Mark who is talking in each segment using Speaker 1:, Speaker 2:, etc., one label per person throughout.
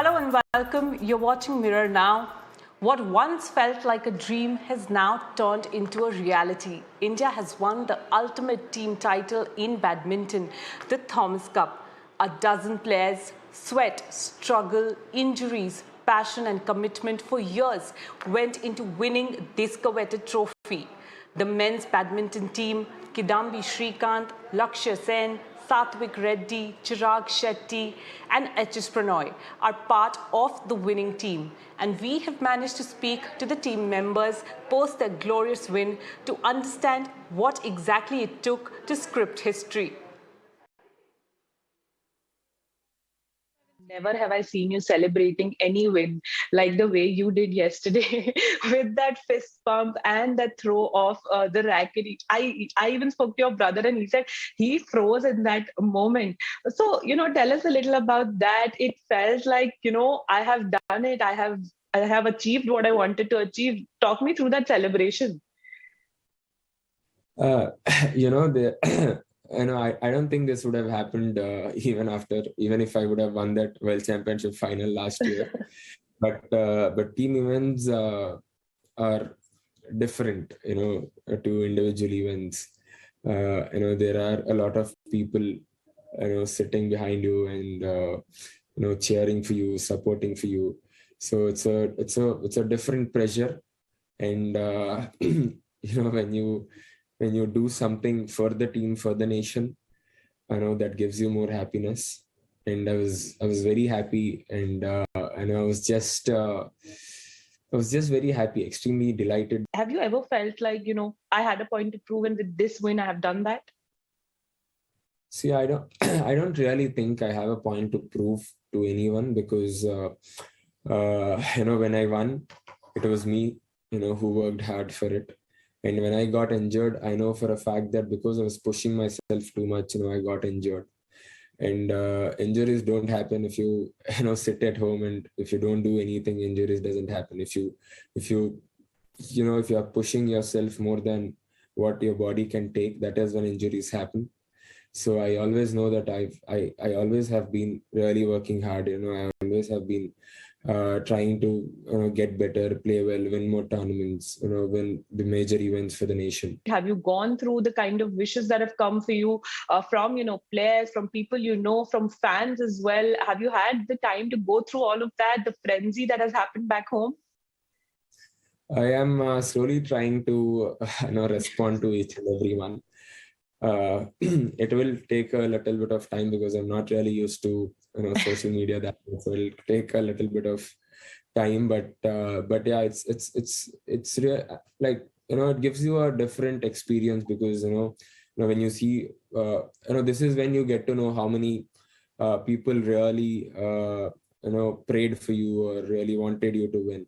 Speaker 1: Hello and welcome. You're watching Mirror Now. What once felt like a dream has now turned into a reality. India has won the ultimate team title in badminton, the Thomas Cup. A dozen players, sweat, struggle, injuries, passion and commitment for years went into winning this coveted trophy. The men's badminton team, Kidambi Srikanth, Lakshya Sen, Satvik Reddy, Chirag Shetty and Prannoy are part of the winning team. And we have managed to speak to the team members post their glorious win to understand what exactly it took to script history.
Speaker 2: Never have I seen you celebrating any win like the way you did yesterday with that fist pump and that throw off the racket. I even spoke to your brother and he said he froze in that moment. So, tell us a little about that. It felt like, I have done it. I have achieved what I wanted to achieve. Talk me through that celebration.
Speaker 3: Uh, the I don't think this would have happened even if I would have won that World Championship final last year. But team events are different, to individual events. There are a lot of people, sitting behind you and cheering for you, supporting for you. So it's a different pressure, and when you do something for the team, for the nation, that gives you more happiness. And I was very happy, and I was just very happy, extremely delighted.
Speaker 2: Have you ever felt like, I had a point to prove and with this win, I have done that?
Speaker 3: See, I don't I don't really think I have a point to prove to anyone, because when I won, it was me, who worked hard for it. And when I got injured, I know for a fact that because I was pushing myself too much, I got injured. And injuries don't happen if you sit at home, and if you don't do anything, injuries doesn't happen. If you are pushing yourself more than what your body can take, that is when injuries happen. So I always know that I always have been really working hard. I always have been trying to get better, play well, win more tournaments, win the major events for the nation.
Speaker 2: Have you gone through the kind of wishes that have come for you from players, from people from fans as well? Have you had the time to go through all of that, the frenzy that has happened back home?
Speaker 3: I am slowly trying to respond to each and every one. It will take a little bit of time because I'm not really used to social media that much, so it'll take a little bit of time. But yeah, it's real, like it gives you a different experience, because when you see this is when you get to know how many people really prayed for you or really wanted you to win.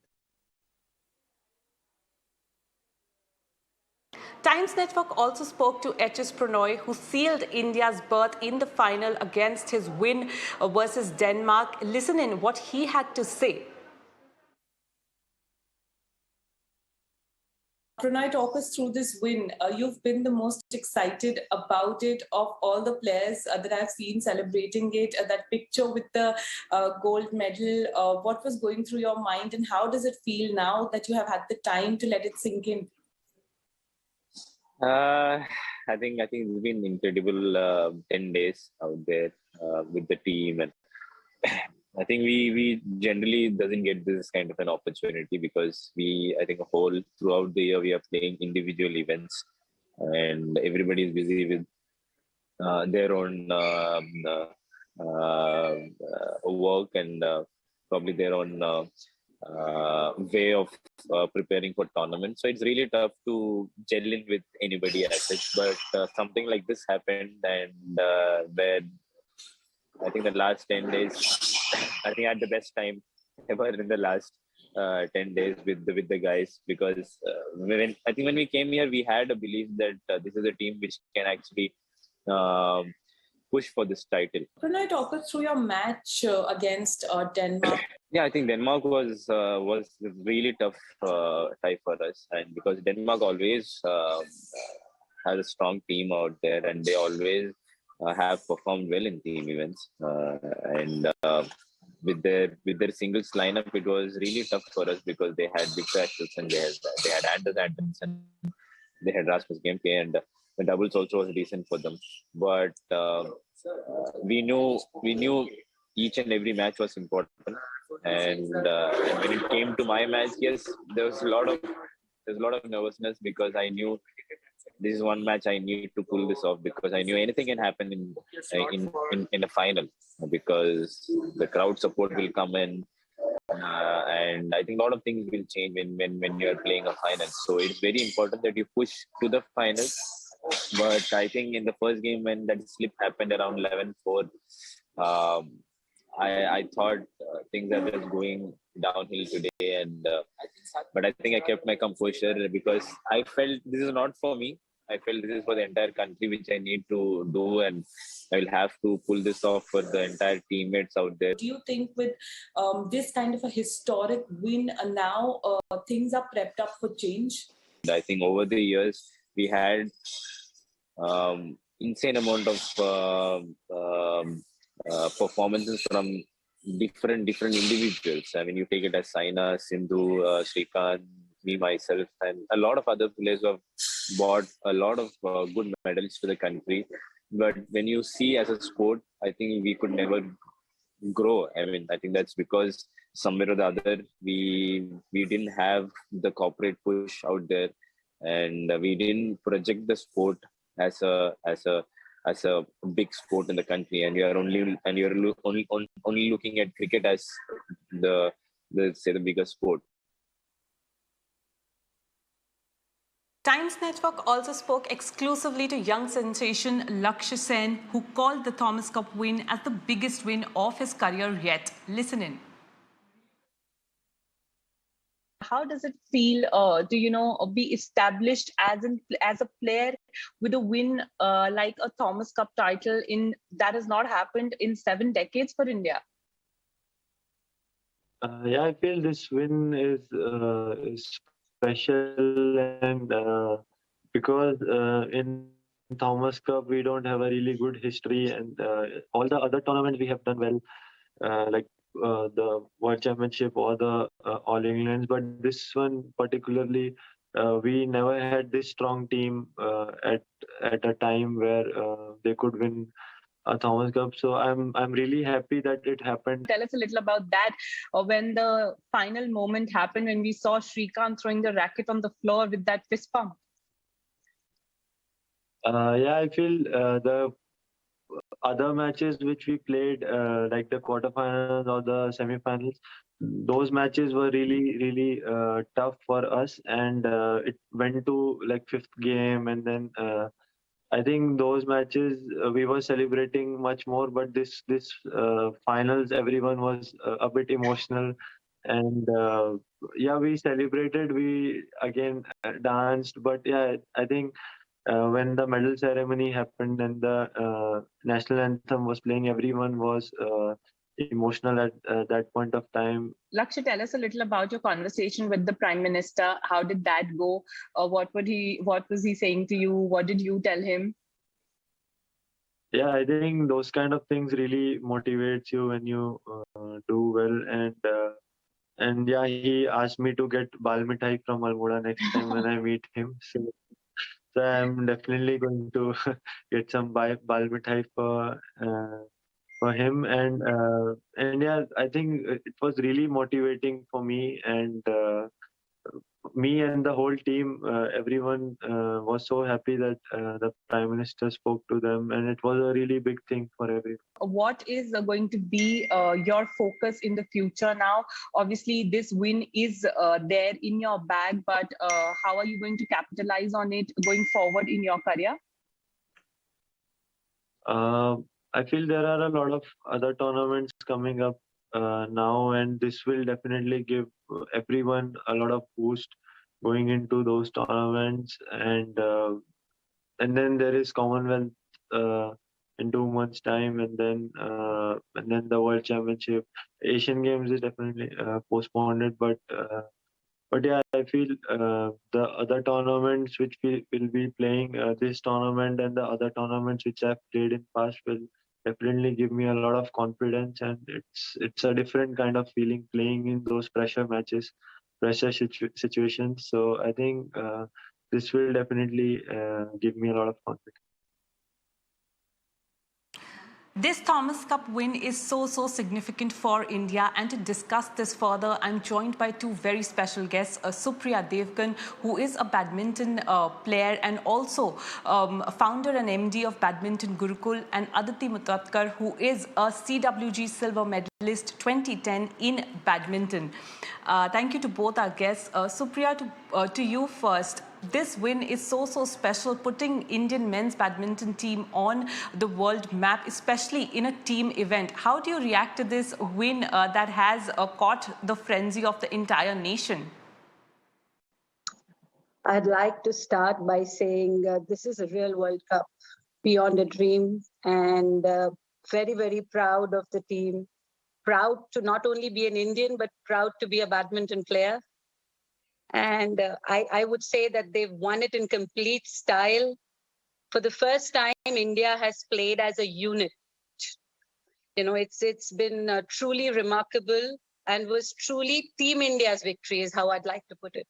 Speaker 1: Times Network also spoke to Prannoy, who sealed India's berth in the final against his win versus Denmark. Listen in what he had to say. Prannoy, talk us through this win. You've been the most excited about it of all the players that I've seen celebrating it. That picture with the gold medal, what was going through your mind, and how does it feel now that you have had the time to let it sink in?
Speaker 4: I think it's been incredible 10 days out there with the team, and I think we generally doesn't get this kind of an opportunity, because I think throughout the year we are playing individual events, and everybody is busy with their own work and probably their own way of preparing for tournaments. So it's really tough to gel in with anybody as such. But something like this happened, and where I think the last 10 days, I think I had the best time ever in the last 10 days with the guys, because when we came here, we had a belief that this is a team which can actually push for this title.
Speaker 1: Can I talk us through your match against Denmark?
Speaker 4: Yeah, I think Denmark was really tough tie for us, and because Denmark always has a strong team out there, and they always have performed well in team events, and with their singles lineup, it was really tough for us because they had Victor Axelsen, they had Anders Anderson, they had Rasmus Gemke, and the doubles also was decent for them. But we knew each and every match was important, and when it came to my match, yes, there's a lot of nervousness because I knew this is one match I need to pull this off because I knew anything can happen in a final because the crowd support will come in, and I think a lot of things will change when you are playing a final. So it's very important that you push to the finals. But I think in the first game when that slip happened around 11-4, um, I thought things are just going downhill today, and but I think I kept my composure because I felt this is not for me. I felt this is for the entire country, which I need to do, and I will have to pull this off for the entire teammates out there.
Speaker 1: Do you think with this kind of a historic win now things are prepped up for change?
Speaker 4: I think over the years we had insane amount of performances from different individuals. I mean, you take it as Saina, Sindhu, Srikanth, me myself, and a lot of other players who have brought a lot of good medals to the country. But when you see as a sport, I think we could never grow. I mean, I think that's because somewhere or the other we didn't have the corporate push out there, and we didn't project the sport as a big sport in the country, and you're only looking at cricket as the biggest sport.
Speaker 1: Times Network also spoke exclusively to young sensation Lakshya Sen, who called the Thomas Cup win as the biggest win of his career yet. Listen in.
Speaker 2: How does it feel to be established as a player with a win like a Thomas Cup title in that has not happened in 7 decades for India?
Speaker 5: Yeah, I feel this win is special, and because in Thomas Cup we don't have a really good history, and all the other tournaments we have done well, like the World Championship or the All Englands, but this one particularly, we never had this strong team at a time where they could win a Thomas Cup. So I'm really happy that it happened.
Speaker 2: Tell us a little about that. When the final moment happened, when we saw Srikanth throwing the racket on the floor with that fist pump.
Speaker 5: Yeah, I feel the other matches which we played, like the quarterfinals or the semifinals, those matches were really tough for us, and it went to like fifth game, and then I think those matches we were celebrating much more, but this finals everyone was a bit emotional, and yeah, we celebrated, we again danced, but yeah, I think when the medal ceremony happened and the national anthem was playing, everyone was emotional at that point of time.
Speaker 2: Lakshya, tell us a little about your conversation with the Prime Minister. How did that go? What was he saying to you? What did you tell him?
Speaker 5: Yeah, I think those kind of things really motivates you when you do well, and yeah, he asked me to get bal mithai from Almora next time when I meet him. So I'm definitely going to get some bal mithai for him, and yeah, I think it was really motivating for me, and me and the whole team, everyone was so happy that the Prime Minister spoke to them, and it was a really big thing for everyone.
Speaker 2: What is going to be your focus in the future now? Obviously, this win is there in your bag, but how are you going to capitalize on it going forward in your career?
Speaker 5: I feel there are a lot of other tournaments coming up now, and this will definitely give everyone a lot of boost going into those tournaments, and then there is Commonwealth in 2 months' time, and then the World Championship. Asian Games is definitely postponed, but yeah, I feel the other tournaments which we will be playing, this tournament and the other tournaments which I've played in past will definitely give me a lot of confidence, and it's a different kind of feeling playing in those pressure matches, situations. So I think this will definitely give me a lot of confidence.
Speaker 1: This Thomas Cup win is so significant for India, and to discuss this further, I'm joined by two very special guests, Supriya Devgan, who is a badminton player and also founder and MD of Badminton Gurukul, and Aditi Mutatkar, who is a CWG silver medalist 2010 in badminton. Thank you to both our guests. Supriya, to you first. This win is so special, putting Indian men's badminton team on the world map, especially in a team event. How do you react to this win that has caught the frenzy of the entire nation?
Speaker 6: I'd like to start by saying this is a real World Cup, beyond a dream, and very proud of the team. Proud to not only be an Indian, but proud to be a badminton player. And I would say that they've won it in complete style. For the first time, India has played as a unit. You know, it's been truly remarkable and was truly Team India's victory, is how I'd like to put it.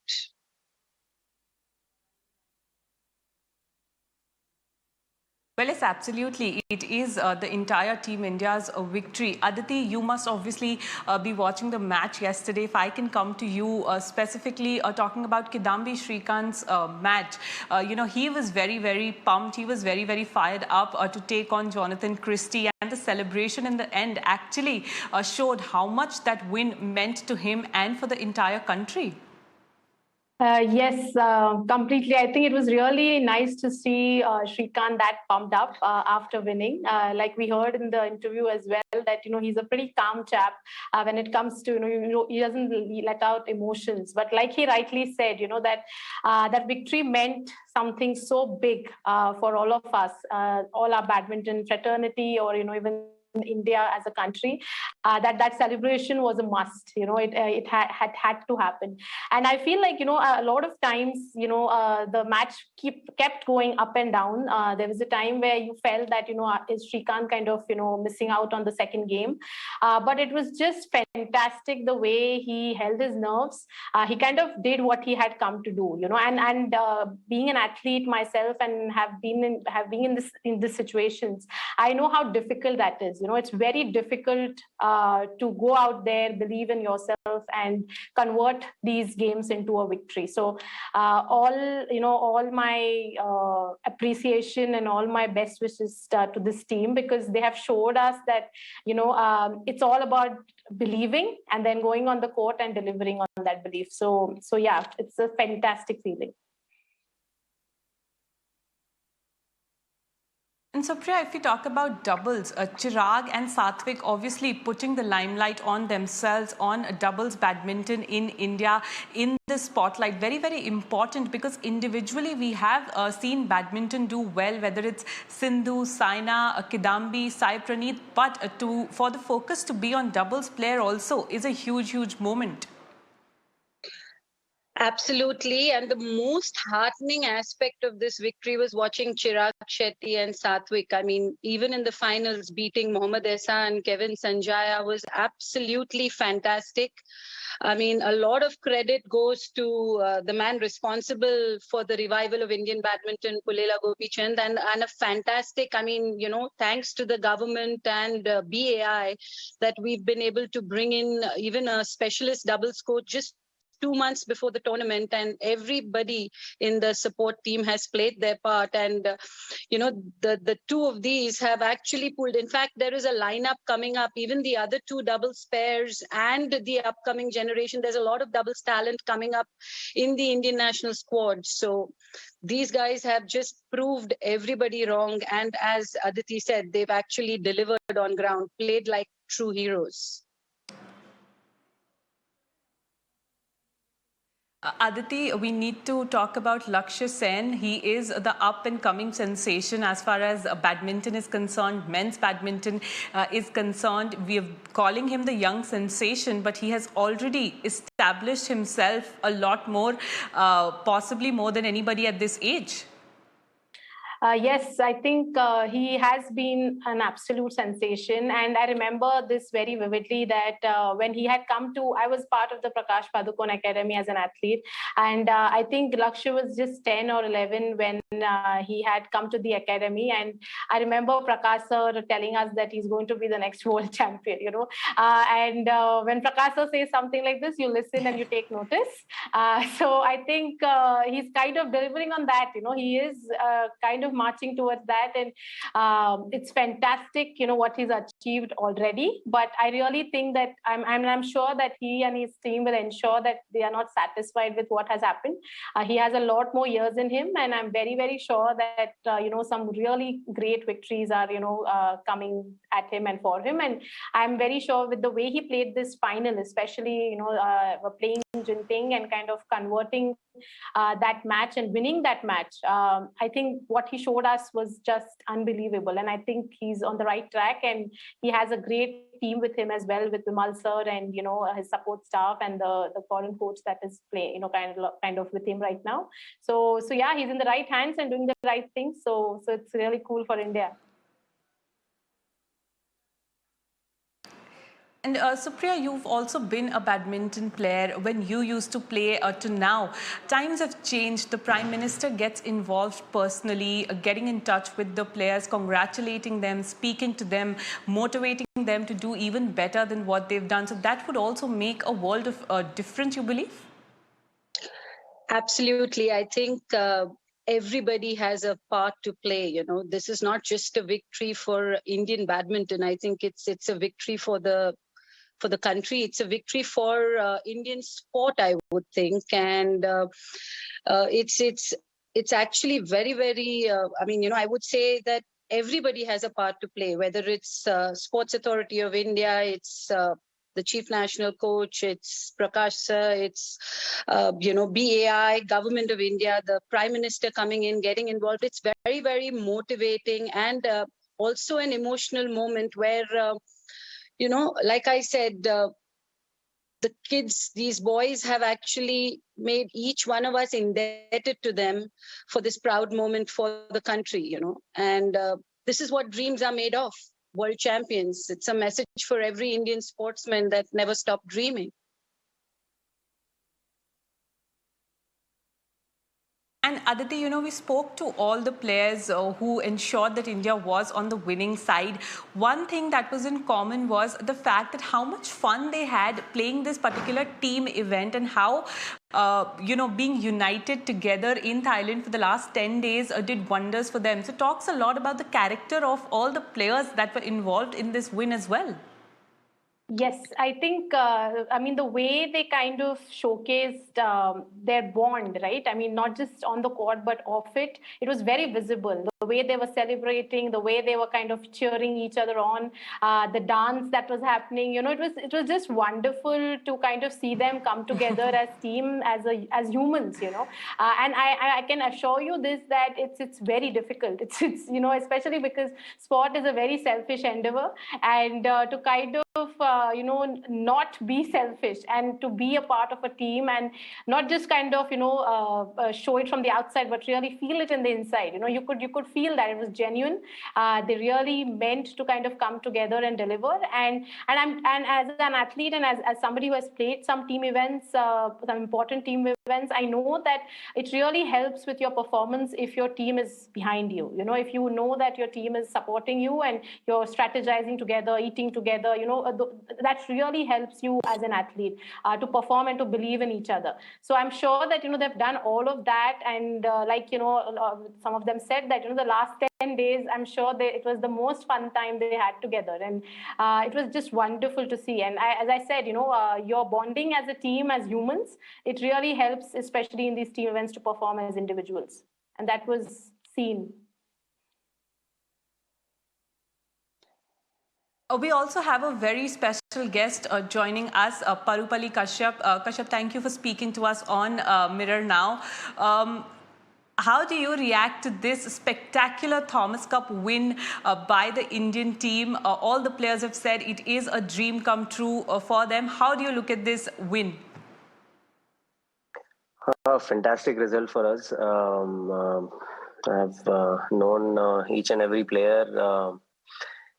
Speaker 1: Well, yes, absolutely. It is the entire Team India's victory. Aditi, you must obviously be watching the match yesterday. If I can come to you specifically talking about Kidambi Srikanth's match, you know, he was very pumped. He was very fired up to take on Jonathan Christie. And the celebration in the end actually showed how much that win meant to him and for the entire country.
Speaker 7: Yes, completely. I think it was really nice to see Srikanth that pumped up after winning. Like we heard in the interview as well, that, you know, he's a pretty calm chap when it comes to, you know, he doesn't let out emotions. But like he rightly said, you know, that that victory meant something so big for all of us, all our badminton fraternity, or, you know, even India as a country, that celebration was a must. You know, it had to happen. And I feel like, you know, a lot of times, you know, the match kept going up and down. There was a time where you felt that, you know, is Srikanth kind of, you know, missing out on the second game, but it was just fantastic the way he held his nerves. He kind of did what he had come to do, you know, and being an athlete myself and have been in this situations, I know how difficult that is. You know, it's very difficult to go out there, believe in yourself, and convert these games into a victory. So all my appreciation and all my best wishes to this team, because they have showed us that, you know, it's all about believing and then going on the court and delivering on that belief. So yeah, it's a fantastic feeling.
Speaker 1: And Supriya, if we talk about doubles, Chirag and Satvik obviously putting the limelight on themselves on doubles badminton in India in the spotlight. Very important, because individually we have seen badminton do well, whether it's Sindhu, Saina, Kidambi, Sai Praneeth, but for the focus to be on doubles player also is a huge moment.
Speaker 6: Absolutely. And the most heartening aspect of this victory was watching Chirag Shetty and Satvik. I mean, even in the finals, beating Mohammad Esa and Kevin Sanjaya was absolutely fantastic. I mean, a lot of credit goes to the man responsible for the revival of Indian badminton, Pulela Gopichand, and a fantastic, I mean, you know, thanks to the government and BAI, that we've been able to bring in even a specialist doubles coach just 2 months before the tournament, and everybody in the support team has played their part. And you know, the two of these have actually pulled. In fact, there is a lineup coming up, even the other two doubles pairs and the upcoming generation. There's a lot of doubles talent coming up in the Indian national squad. So these guys have just proved everybody wrong, and as Aditi said, they've actually delivered on ground, played like true heroes.
Speaker 1: Aditi, we need to talk about Lakshya Sen. He is the up-and-coming sensation as far as badminton is concerned, men's badminton is concerned. We are calling him the young sensation, but he has already established himself a lot more, possibly more than anybody at this age.
Speaker 7: Yes, I think he has been an absolute sensation. And I remember this very vividly that when he had come to, I was part of the Prakash Padukone Academy as an athlete. And I think Lakshya was just 10 or 11 when he had come to the academy. And I remember Prakash sir telling us that he's going to be the next world champion, and when Prakash sir says something like this, you listen and you take notice. So I think he's kind of delivering on that. He is kind of marching towards that, and it's fantastic. What he's achieved already. But I really think that I'm sure that he and his team will ensure that they are not satisfied with what has happened. He has a lot more years in him, and I'm very, very sure that some really great victories are coming at him and for him. And I'm very sure with the way he played this final, especially playing Jinping and kind of converting that match and winning that match. I think what he showed us was just unbelievable, and I think he's on the right track, and he has a great team with him as well, with Vimal sir and his support staff and the foreign coach that is playing kind of with him right now. So yeah, he's in the right hands and doing the right things. So it's really cool for India.
Speaker 1: And Supriya, you've also been a badminton player. When you used to play to now, times have changed. The Prime Minister gets involved personally, getting in touch with the players, congratulating them, speaking to them, motivating them to do even better than what they've done. So that would also make a world of difference, you believe?
Speaker 6: Absolutely. I think everybody has a part to play. This is not just a victory for Indian badminton. I think it's a victory for the country. It's a victory for Indian sport, I would think. And it's actually very, very, I would say that everybody has a part to play, whether it's Sports Authority of India, it's the Chief National Coach, it's Prakash sir, it's, BAI, Government of India, the Prime Minister coming in, getting involved. It's very, very motivating and also an emotional moment where, like I said, the kids, these boys have actually made each one of us indebted to them for this proud moment for the country, and this is what dreams are made of. World champions. It's a message for every Indian sportsman that never stop dreaming.
Speaker 1: And Aditi, we spoke to all the players who ensured that India was on the winning side. One thing that was in common was the fact that how much fun they had playing this particular team event, and how, being united together in Thailand for the last 10 days did wonders for them. So it talks a lot about the character of all the players that were involved in this win as well.
Speaker 7: Yes, I think, the way they kind of showcased their bond, right? Not just on the court, but off it, it was very visible. The way they were celebrating, the way they were kind of cheering each other on, the dance that was happening, it was just wonderful to kind of see them come together as team, as humans, and I can assure you this, that it's very difficult. It's especially because sport is a very selfish endeavor, and to kind of not be selfish and to be a part of a team, and not just kind of show it from the outside, but really feel it in the inside. You could feel that it was genuine. They really meant to kind of come together and deliver. And as an athlete and as somebody who has played some team events, some important team events, I know that it really helps with your performance if your team is behind you. If you know that your team is supporting you and you're strategizing together, eating together, that really helps you as an athlete to perform and to believe in each other. So I'm sure that they've done all of that, and some of them said that the last 10 days, I'm sure it was the most fun time they had together, and it was just wonderful to see. And as I said, your bonding as a team, as humans, it really helps, especially in these team events, to perform as individuals, and that was seen.
Speaker 1: We also have a very special guest joining us, Parupali Kashyap. Kashyap, thank you for speaking to us on Mirror Now. How do you react to this spectacular Thomas Cup win by the Indian team? All the players have said it is a dream come true for them. How do you look at this win?
Speaker 8: A fantastic result for us. I've known each and every player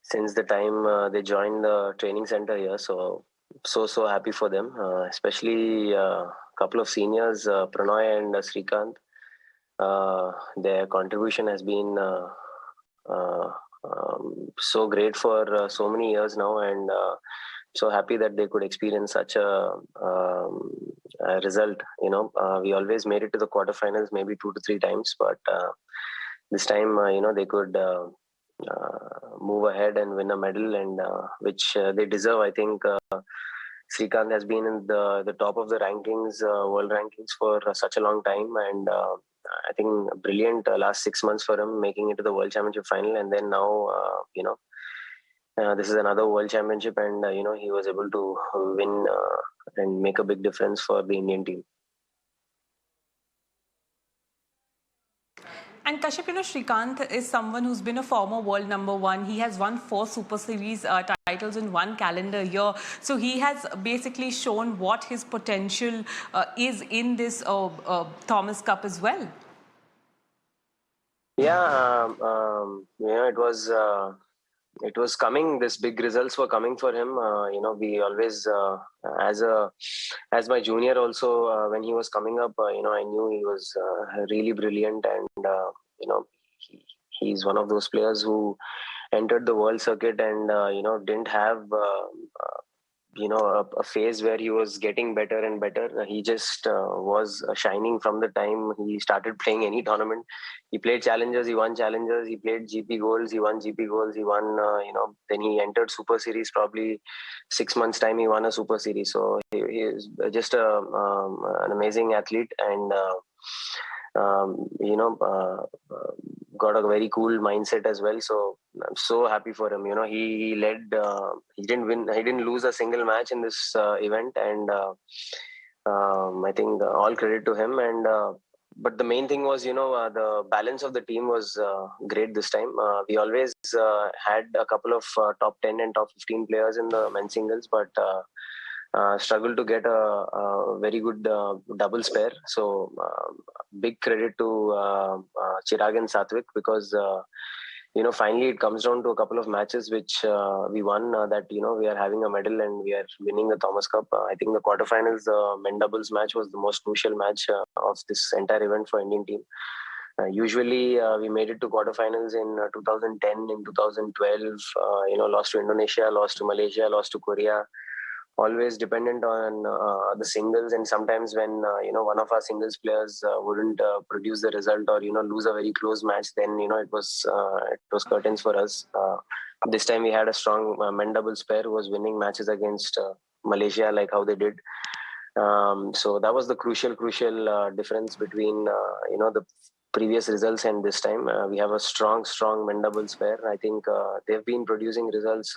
Speaker 8: since the time they joined the training center here. So happy for them, especially a couple of seniors, Prannoy and Srikanth. Their contribution has been uh, so great for so many years now, and so happy that they could experience such a result. We always made it to the quarterfinals maybe 2 to 3 times, but this time they could move ahead and win a medal, and which they deserve. I think Srikanth has been in the top of the rankings, world rankings, for such a long time, and I think brilliant last 6 months for him, making it to the World Championship final, and then now this is another World Championship, and he was able to win and make a big difference for the Indian team.
Speaker 1: And Kashyap, Srikanth is someone who's been a former world number one. He has won 4 Super Series titles in one calendar year. So he has basically shown what his potential is in this Thomas Cup as well.
Speaker 8: Yeah, it was coming. These big results were coming for him. We always, as my junior also, when he was coming up, I knew he was really brilliant, and he's one of those players who entered the world circuit and didn't have a phase where he was getting better and better. He just was shining from the time he started playing any tournament. He played challengers, he won challengers. He played GP Golds, he won GP Golds. He won, then he entered Super Series. Probably 6 months time, he won a Super Series. So he is just an amazing athlete, and got a very cool mindset as well. So I'm so happy for him. He led. He didn't win. He didn't lose a single match in this event, and I think all credit to him. And but the main thing was, the balance of the team was great this time. We always had a couple of top 10 and top 15 players in the men's singles, but struggled to get a very good doubles pair. So big credit to Chirag and Satvik, because finally it comes down to a couple of matches which we won, that we are having a medal and we are winning the Thomas Cup. I think the quarterfinals, the men doubles match was the most crucial match of this entire event for Indian team. Usually we made it to quarterfinals in 2010, in 2012, lost to Indonesia, lost to Malaysia, lost to Korea. Always dependent on the singles, and sometimes when one of our singles players wouldn't produce the result, or lose a very close match, then it was curtains for us. This time we had a strong men doubles pair who was winning matches against Malaysia, like how they did. So that was the crucial difference between the previous results and this time. We have a strong men doubles pair. I think they've been producing results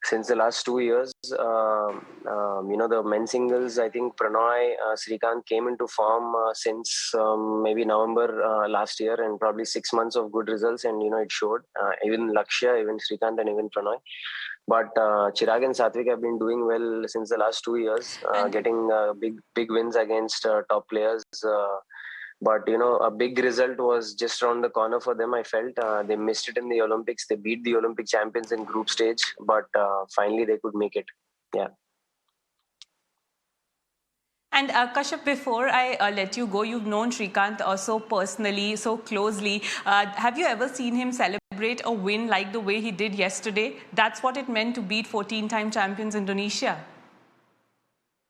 Speaker 8: since the last 2 years. The men's singles, I think Prannoy, Srikanth came into form since maybe November last year, and probably 6 months of good results, and it showed. Even Lakshya, even Srikanth, and even Prannoy. But Chirag and Satvik have been doing well since the last 2 years, getting big wins against top players. But a big result was just around the corner for them. I felt they missed it in the Olympics. They beat the Olympic champions in group stage, but finally they could make it. Yeah.
Speaker 1: And Kashyap, before I let you go, you've known Srikanth so personally, so closely. Have you ever seen him celebrate a win like the way he did yesterday? That's what it meant to beat 14-time champions Indonesia.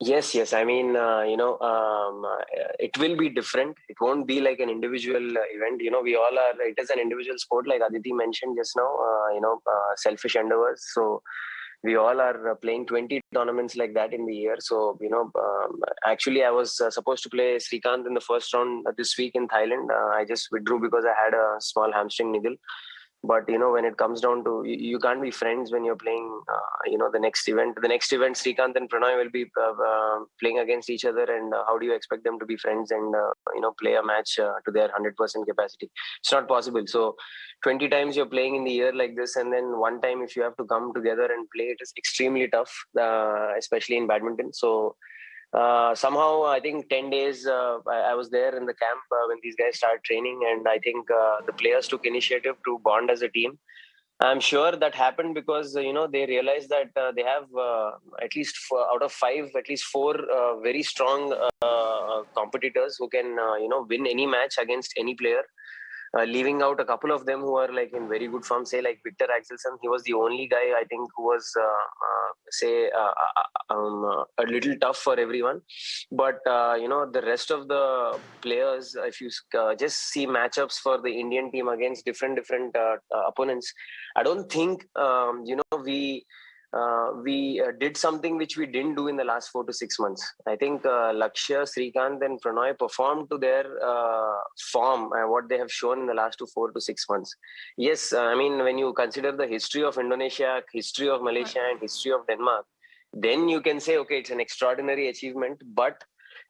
Speaker 8: Yes. I mean, it will be different. It won't be like an individual event. We all are. It is an individual sport, like Aditi mentioned just now. Selfish endeavors. So we all are playing 20 tournaments like that in the year. So actually, I was supposed to play Srikanth in the first round this week in Thailand. I just withdrew because I had a small hamstring niggle. But when it comes down to, you can't be friends when you're playing the next event. The next event, Srikanth and Prannoy will be playing against each other, and how do you expect them to be friends and play a match to their 100% capacity? It's not possible. So 20 times you're playing in the year like this, and then one time if you have to come together and play, it is extremely tough, especially in badminton. So somehow I think 10 days I was there in the camp when these guys started training, and I think the players took initiative to bond as a team. I'm sure that happened because they realized that they have at least out of 5, at least 4 very strong competitors who can win any match against any player. Leaving out a couple of them who are like in very good form, say like Victor Axelsen. He was the only guy I think who was a little tough for everyone. But the rest of the players, if you just see matchups for the Indian team against different opponents, I don't think we did something which we didn't do in the last 4 to 6 months. I think Lakshya, Srikanth and Prannoy performed to their form and what they have shown in the last 4 to 6 months. Yes, I mean, when you consider the history of Indonesia, history of Malaysia and history of Denmark, then you can say, okay, it's an extraordinary achievement. But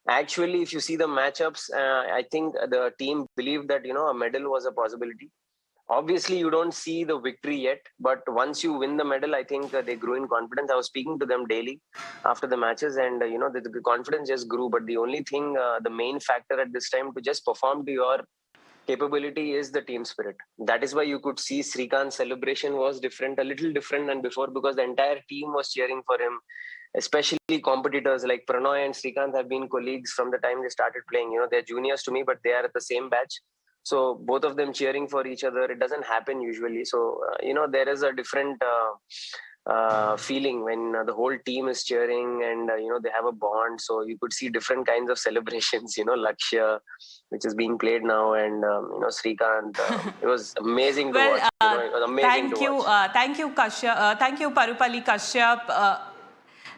Speaker 8: actually, if you see the matchups, I think the team believed that, a medal was a possibility. Obviously you don't see the victory yet, but once you win the medal, I think they grew in confidence. I was speaking to them daily after the matches, and the confidence just grew. But the only thing, the main factor at this time to just perform to your capability is the team spirit. That is why you could see Srikanth's celebration was different, a little different than before, because the entire team was cheering for him. Especially competitors like Prannoy and Srikanth have been colleagues from the time they started playing. They're juniors to me, but they are at the same batch. So both of them cheering for each other, it doesn't happen usually. So there is a different feeling when the whole team is cheering, and they have a bond. So you could see different kinds of celebrations. Lakshya, which is being played now, and Srikanth. It was amazing to watch. It was amazing to watch.
Speaker 1: Thank you, Kashyap. Thank you, Parupalli Kashyap.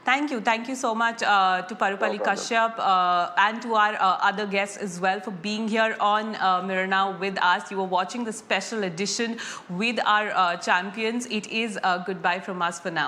Speaker 1: Thank you so much to Parupalli Kashyap and to our other guests as well for being here on Mirror Now with us. You were watching the special edition with our champions. It is goodbye from us for now.